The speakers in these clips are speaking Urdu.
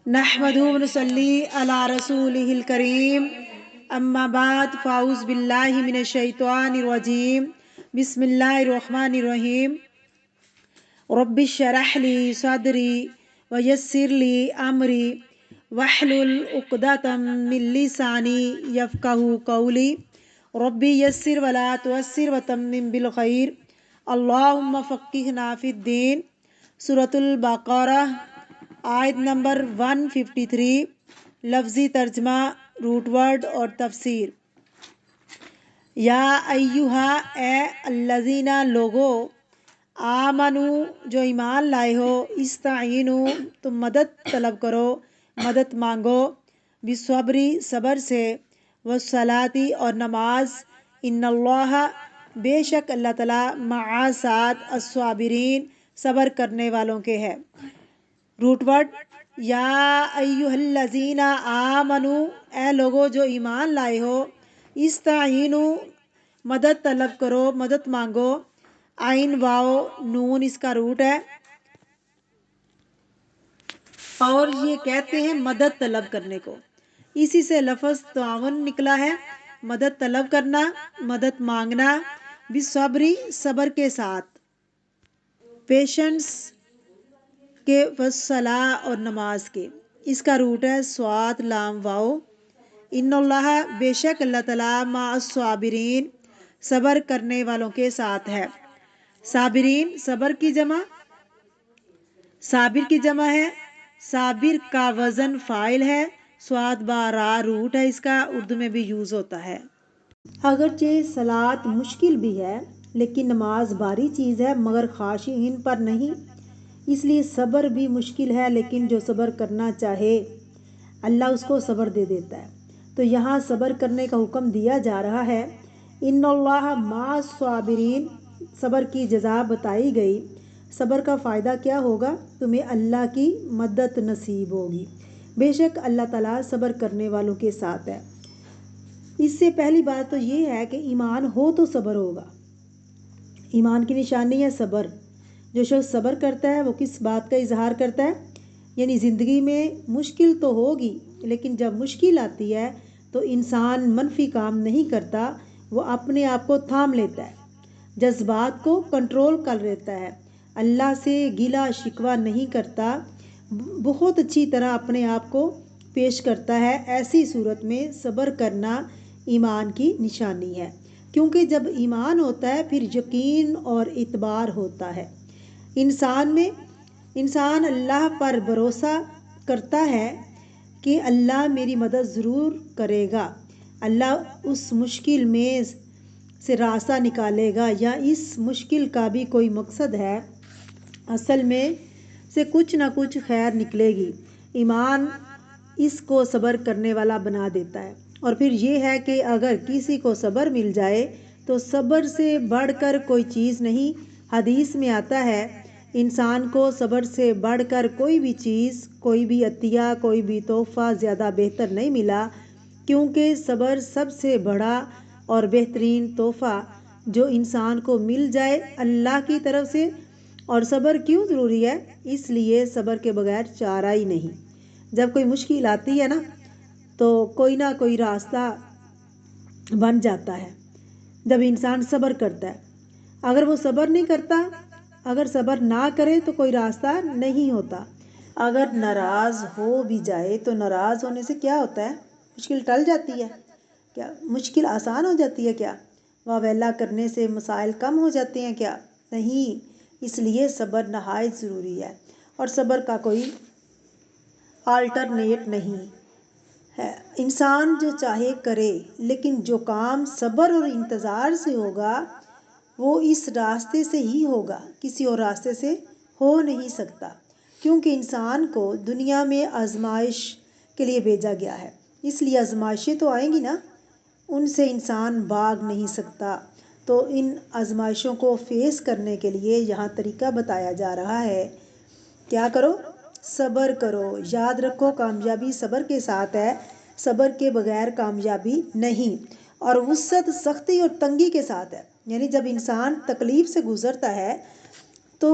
نحمدہ و نصلی علی رسولہ الکریم اما بعد فاعوذ باللہ من الشیطان الرجیم بسم اللہ الرحمن الرحیم رب اشرح لی صدری ویسر لی امری واحلل عقدۃ من لسانی یفقہوا قولی ربی یسر ولا تعسر وتمم بالخیر اللہم فقہنا فی الدین۔ سورۃ البقرہ آیت نمبر 153، لفظی ترجمہ، روٹ ورڈ اور تفسیر۔ یا ایہا، اے الذین لوگو، آمنو جو ایمان لائے ہو، استعینو تم مدد طلب کرو، مدد مانگو، بالصبری صبر سے، والصلاۃ اور نماز، ان اللہ بے شک اللہ تعالیٰ مع ساتھ الصابرین صبر کرنے والوں کے ہے۔ روٹ ورڈ یا ایہا الذین آمنو، اے لوگو جو ایمان لائے ہو، استعینو مدد طلب کرو، مدد مانگو، عین واو نون اس کا روٹ ہے، اور یہ کہتے ہیں مدد طلب کرنے کو، اسی سے لفظ تعاون نکلا ہے، مدد طلب کرنا، مدد مانگنا، بالصبری صبر کے ساتھ، پیشنس کے، والصلاۃ اور نماز کے، اس کا روٹ ہے صاد لام واو۔ ان اللہ بے شک اللہ تعالیٰ مع الصابرین صبر کرنے والوں کے ساتھ ہے۔ صابرین صبر کی جمع، صابر کی جمع ہے، صابر کا وزن فاعل ہے، صاد با را روٹ ہے اس کا، اردو میں بھی یوز ہوتا ہے۔ اگرچہ صلاۃ مشکل بھی ہے لیکن نماز بھاری چیز ہے مگر خاشعین پر نہیں، اس لیے صبر بھی مشکل ہے لیکن جو صبر کرنا چاہے اللہ اس کو صبر دے دیتا ہے۔ تو یہاں صبر کرنے کا حکم دیا جا رہا ہے۔ ان اللہ مع الصابرین، صبر کی جزا بتائی گئی، صبر کا فائدہ کیا ہوگا؟ تمہیں اللہ کی مدد نصیب ہوگی، بے شک اللہ تعالیٰ صبر کرنے والوں کے ساتھ ہے۔ اس سے پہلی بات تو یہ ہے کہ ایمان ہو تو صبر ہوگا، ایمان کی نشانی ہے صبر۔ جو شخص صبر کرتا ہے وہ کس بات کا اظہار کرتا ہے؟ یعنی زندگی میں مشکل تو ہوگی لیکن جب مشکل آتی ہے تو انسان منفی کام نہیں کرتا، وہ اپنے آپ کو تھام لیتا ہے، جذبات کو کنٹرول کر لیتا ہے، اللہ سے گلہ شکوہ نہیں کرتا، بہت اچھی طرح اپنے آپ کو پیش کرتا ہے۔ ایسی صورت میں صبر کرنا ایمان کی نشانی ہے، کیونکہ جب ایمان ہوتا ہے پھر یقین اور اعتبار ہوتا ہے انسان اللہ پر بھروسہ کرتا ہے کہ اللہ میری مدد ضرور کرے گا، اللہ اس مشکل میں سے راستہ نکالے گا، یا اس مشکل کا بھی کوئی مقصد ہے، اصل میں سے کچھ نہ کچھ خیر نکلے گی۔ ایمان اس کو صبر کرنے والا بنا دیتا ہے۔ اور پھر یہ ہے کہ اگر کسی کو صبر مل جائے تو صبر سے بڑھ کر کوئی چیز نہیں۔ حدیث میں آتا ہے انسان کو صبر سے بڑھ کر کوئی بھی چیز، کوئی بھی عطیہ، کوئی بھی تحفہ زیادہ بہتر نہیں ملا، کیونکہ صبر سب سے بڑا اور بہترین تحفہ جو انسان کو مل جائے اللہ کی طرف سے۔ اور صبر کیوں ضروری ہے؟ اس لیے صبر کے بغیر چارہ ہی نہیں۔ جب کوئی مشکل آتی ہے نا تو کوئی نہ کوئی راستہ بن جاتا ہے جب انسان صبر کرتا ہے۔ اگر وہ صبر نہیں کرتا، اگر صبر نہ کرے تو کوئی راستہ نہیں ہوتا۔ اگر ناراض ہو بھی جائے تو ناراض ہونے سے کیا ہوتا ہے؟ مشکل ٹل جاتی ہے کیا؟ مشکل آسان ہو جاتی ہے کیا؟ واہ ویلا کرنے سے مسائل کم ہو جاتے ہیں کیا؟ نہیں، اس لیے صبر نہایت ضروری ہے، اور صبر کا کوئی آلٹرنیٹ نہیں ہے۔ انسان جو چاہے کرے، لیکن جو کام صبر اور انتظار سے ہوگا وہ اس راستے سے ہی ہوگا، کسی اور راستے سے ہو نہیں سکتا، کیونکہ انسان کو دنیا میں آزمائش کے لیے بھیجا گیا ہے، اس لیے آزمائشیں تو آئیں گی نا، ان سے انسان بھاگ نہیں سکتا۔ تو ان آزمائشوں کو فیس کرنے کے لیے یہاں طریقہ بتایا جا رہا ہے۔ کیا کرو؟ صبر کرو۔ یاد رکھو کامیابی صبر کے ساتھ ہے، صبر کے بغیر کامیابی نہیں، اور وسعت سختی اور تنگی کے ساتھ ہے۔ یعنی جب انسان تکلیف سے گزرتا ہے تو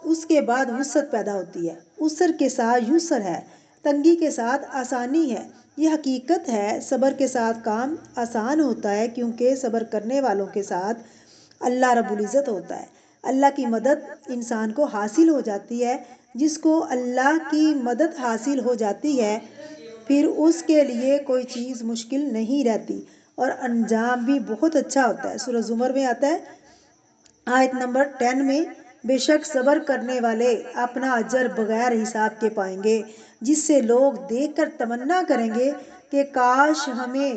اس کے بعد وسعت پیدا ہوتی ہے، عسر کے ساتھ یسر ہے، تنگی کے ساتھ آسانی ہے۔ یہ حقیقت ہے، صبر کے ساتھ کام آسان ہوتا ہے، کیونکہ صبر کرنے والوں کے ساتھ اللہ رب العزت ہوتا ہے۔ اللہ کی مدد انسان کو حاصل ہو جاتی ہے۔ جس کو اللہ کی مدد حاصل ہو جاتی ہے پھر اس کے لیے کوئی چیز مشکل نہیں رہتی اور انجام بھی بہت اچھا ہوتا ہے۔ سورہ زمر میں آتا ہے آیت نمبر 10 میں، بے شک صبر کرنے والے اپنا اجر بغیر حساب کے پائیں گے، جس سے لوگ دیکھ کر تمنا کریں گے کہ کاش ہمیں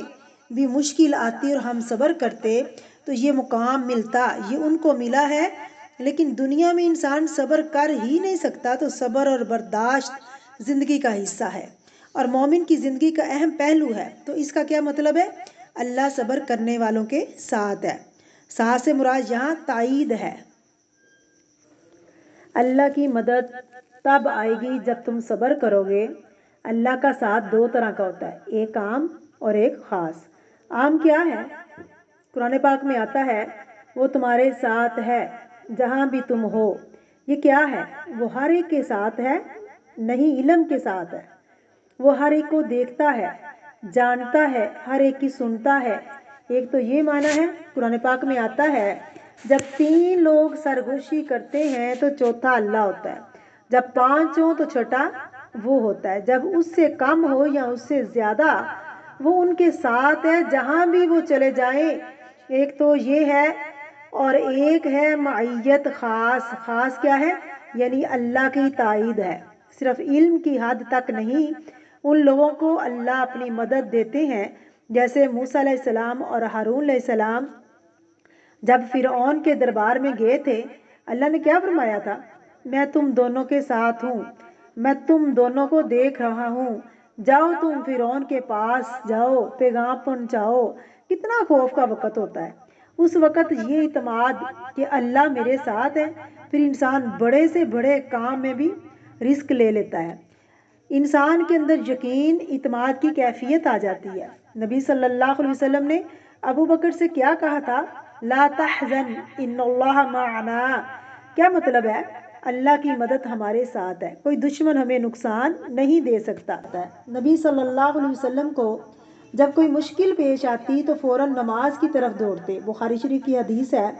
بھی مشکل آتی اور ہم صبر کرتے تو یہ مقام ملتا۔ یہ ان کو ملا ہے، لیکن دنیا میں انسان صبر کر ہی نہیں سکتا، تو صبر اور برداشت زندگی کا حصہ ہے اور مومن کی زندگی کا اہم پہلو ہے۔ تو اس کا کیا مطلب ہے؟ اللہ صبر کرنے والوں کے ساتھ ہے۔ ساتھ سے مراد یہاں تائید ہے۔ اللہ کی مدد تب آئے گی جب تم صبر کرو گے۔ اللہ کا ساتھ دو طرح کا ہوتا ہے، ایک عام اور ایک خاص۔ عام کیا ہے؟ قرآن پاک میں آتا ہے وہ تمہارے ساتھ ہے جہاں بھی تم ہو۔ یہ کیا ہے؟ وہ ہر ایک کے ساتھ ہے، نہیں علم کے ساتھ ہے۔ وہ ہر ایک کو دیکھتا ہے، جانتا ہے، ہر ایک کی سنتا ہے۔ ایک تو یہ معنی ہے۔ قرآن پاک میں آتا ہے جب 3 لوگ سرگوشی کرتے ہیں تو چوتھا اللہ ہوتا ہے، جب 5 ہوں تو چھٹا وہ ہوتا ہے، جب اس سے کم ہو یا اس سے زیادہ وہ ان کے ساتھ ہے جہاں بھی وہ چلے جائیں۔ ایک تو یہ ہے اور ایک ہے معیت خاص۔ خاص کیا ہے؟ یعنی اللہ کی تائید ہے، صرف علم کی حد تک نہیں۔ ان لوگوں کو اللہ اپنی مدد دیتے ہیں جیسے موسیٰ علیہ السلام اور ہارون علیہ السلام جب فرعون کے دربار میں گئے تھے، اللہ نے کیا فرمایا تھا؟ میں تم دونوں کے ساتھ ہوں، میں تم دونوں کو دیکھ رہا ہوں، جاؤ تم فرعون کے پاس جاؤ، پیغام پہنچاؤ۔ کتنا خوف کا وقت ہوتا ہے اس وقت، یہ اعتماد کہ اللہ میرے ساتھ ہے، پھر انسان بڑے سے بڑے کام میں بھی رسک لے لیتا ہے۔ انسان کے اندر یقین، اعتماد کی کیفیت آ جاتی ہے۔ نبی صلی اللہ علیہ وسلم نے ابو بکر سے کیا کہا تھا؟ لا تحزن ان اللہ معنا۔ کیا مطلب ہے؟ اللہ کی مدد ہمارے ساتھ ہے، کوئی دشمن ہمیں نقصان نہیں دے سکتا۔ نبی صلی اللہ علیہ وسلم کو جب کوئی مشکل پیش آتی تو فوراً نماز کی طرف دوڑتے۔ بخاری شریف کی حدیث ہے۔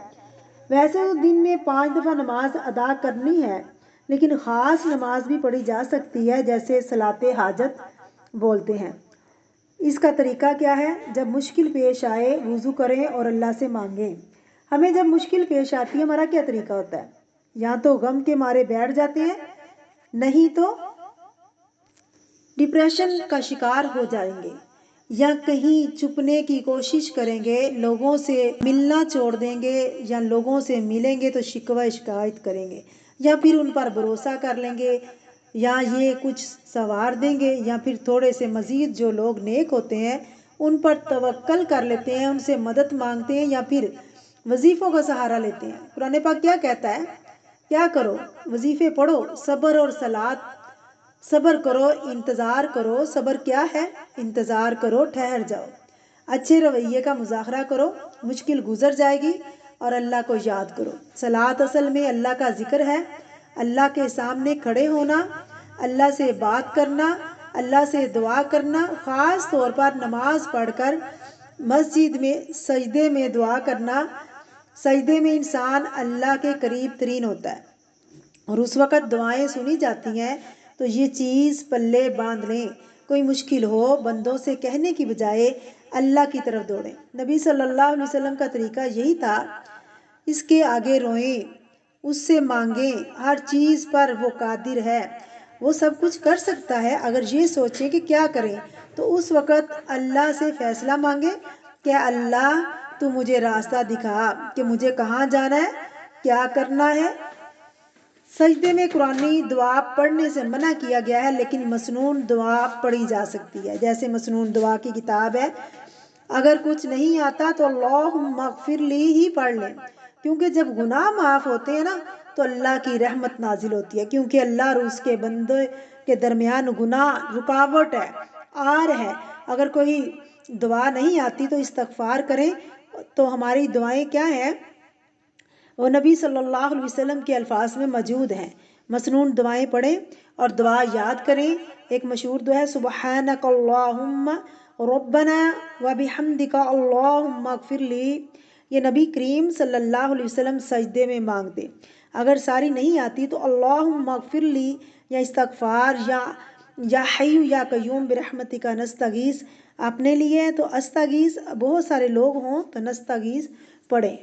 ویسے تو دن میں 5 دفعہ نماز ادا کرنی ہے، لیکن خاص نماز بھی پڑھی جا سکتی ہے جیسے صلاۃ حاجت بولتے ہیں۔ اس کا طریقہ کیا ہے؟ جب مشکل پیش آئے وضو کریں اور اللہ سے مانگیں۔ ہمیں جب مشکل پیش آتی ہے ہمارا کیا طریقہ ہوتا ہے؟ یا تو غم کے مارے بیٹھ جاتے ہیں، نہیں تو ڈپریشن کا شکار ہو جائیں گے، یا کہیں چھپنے کی کوشش کریں گے، لوگوں سے ملنا چھوڑ دیں گے، یا لوگوں سے ملیں گے تو شکوہ شکایت کریں گے، یا پھر ان پر بھروسہ کر لیں گے، یا یہ کچھ سوار دیں گے، یا پھر تھوڑے سے مزید جو لوگ نیک ہوتے ہیں ان پر توکل کر لیتے ہیں، ان سے مدد مانگتے ہیں، یا پھر وظیفوں کا سہارا لیتے ہیں۔ قرآن پاک کیا کہتا ہے؟ کیا کرو؟ وظیفے پڑھو، صبر اور صلات، صبر کرو، انتظار کرو۔ صبر کیا ہے؟ انتظار کرو، ٹھہر جاؤ، اچھے رویے کا مظاہرہ کرو، مشکل گزر جائے گی اور اللہ کو یاد کرو۔ صلات اصل میں اللہ کا ذکر ہے، اللہ کے سامنے کھڑے ہونا، اللہ سے بات کرنا، اللہ سے دعا کرنا، خاص طور پر نماز پڑھ کر مسجد میں سجدے میں دعا کرنا۔ سجدے میں انسان اللہ کے قریب ترین ہوتا ہے اور اس وقت دعائیں سنی جاتی ہیں، تو یہ چیز پلے باندھ لیں۔ کوئی مشکل ہو بندوں سے کہنے کی بجائے اللہ کی طرف دوڑیں۔ نبی صلی اللہ علیہ وسلم کا طریقہ یہی تھا، اس کے آگے روئیں، اس سے مانگیں، ہر چیز پر وہ قادر ہے، وہ سب کچھ کر سکتا ہے۔ اگر یہ سوچیں کہ کیا کریں تو اس وقت اللہ سے فیصلہ مانگیں کہ اللہ تو مجھے راستہ دکھا کہ مجھے کہاں جانا ہے، کیا کرنا ہے۔ سجدے میں قرآنی دعا پڑھنے سے منع کیا گیا ہے، لیکن مسنون دعا پڑھی جا سکتی ہے، جیسے مسنون دعا کی کتاب ہے۔ اگر کچھ نہیں آتا تو اللہم اغفر لی ہی پڑھ لیں، کیونکہ جب گناہ معاف ہوتے ہیں نا تو اللہ کی رحمت نازل ہوتی ہے، کیونکہ اللہ اور اس کے بندے کے درمیان گناہ رکاوٹ ہے، آر ہے۔ اگر کوئی دعا نہیں آتی تو استغفار کریں۔ تو ہماری دعائیں کیا ہیں؟ وہ نبی صلی اللہ علیہ وسلم کے الفاظ میں موجود ہیں۔ مسنون دعائیں پڑھیں اور دعا یاد کریں۔ ایک مشہور دعا ہے سبحانک اللہم ربنا وبحمدک اللہم اغفر لی، یہ نبی کریم صلی اللہ علیہ وسلم سجدے میں مانگتے۔ اگر ساری نہیں آتی تو اللہم اغفر لی یا استغفار یا حی یا قیوم برحمتک نستغیث اپنے لیے، تو استغیث بہت سارے لوگ ہوں تو نستغیث پڑھیں۔